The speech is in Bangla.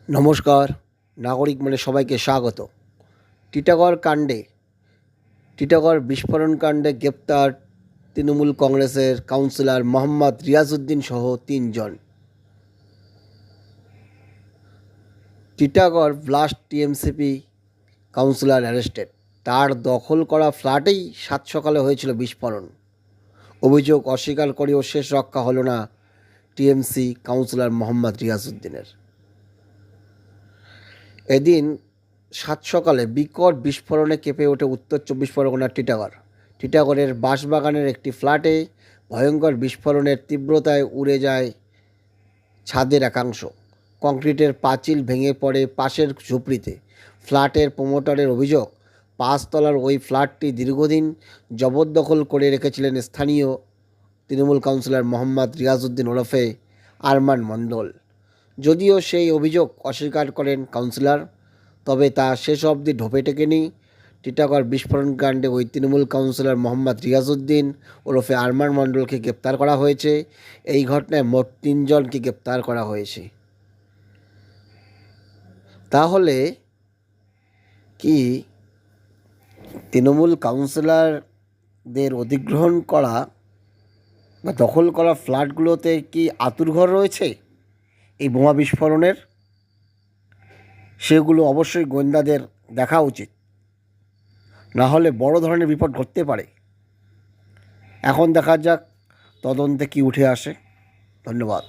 নমস্কার। নাগরিক মানে সবাইকে স্বাগত। টিটাগড় বিস্ফোরণ কাণ্ডে গ্রেপ্তার তৃণমূল কংগ্রেসের কাউন্সিলর মোহাম্মদ রিয়াজউদ্দিন সহ 3 জন। Titagarh blast TMCP councillor arrested. তার দখল করা ফ্ল্যাটেই সাত সকালে হয়েছিল বিস্ফোরণ। অভিযোগ অস্বীকার করেও শেষ রক্ষা হলো না টিএমসি কাউন্সিলর মোহাম্মদ রিয়াজউদ্দিনের। এদিন সাত সকালে বিকট বিস্ফোরণে কেঁপে ওঠে উত্তর 24 পরগনার টিটাগড়ের বাঁশবাগানের একটি ফ্ল্যাটে ভয়ঙ্কর বিস্ফোরণের তীব্রতায় উড়ে যায় ছাদের একাংশ। কংক্রিটের পাঁচিল ভেঙে পড়ে পাশের ঝুপড়িতে। ফ্ল্যাটের প্রমোটারের অভিযোগ, 5 তলার ওই ফ্ল্যাটটি দীর্ঘদিন জবরদখল করে রেখেছিলেন স্থানীয় তৃণমূল কাউন্সিলর মোহাম্মদ রিয়াজউদ্দিন ওরফে আরমান মণ্ডল। যদিও সেই অভিযোগ অস্বীকার করেন কাউন্সিলর, তবে তা শেষ অবধি ঢোপে টেকেনি। টিটাগড় বিস্ফোরণ কাণ্ডে ওই তৃণমূল কাউন্সিলর মোহাম্মদ রিয়াজউদ্দিন ওরফে আরমান মণ্ডলকে গ্রেপ্তার করা হয়েছে। এই ঘটনায় মোট 3 জনকে গ্রেপ্তার করা হয়েছে। তাহলে কি তৃণমূল কাউন্সিলরদের অধিগ্রহণ করা বা দখল করা ফ্ল্যাটগুলোতে কি আঁতুড়ঘর রয়েছে এই বোমা বিস্ফোরণের? সেগুলো অবশ্যই গোয়েন্দাদের দেখা উচিত, না হলে বড় ধরনের বিপদ ঘটতে পারে। এখন দেখা যাক তদন্তে কি উঠে আসে। ধন্যবাদ।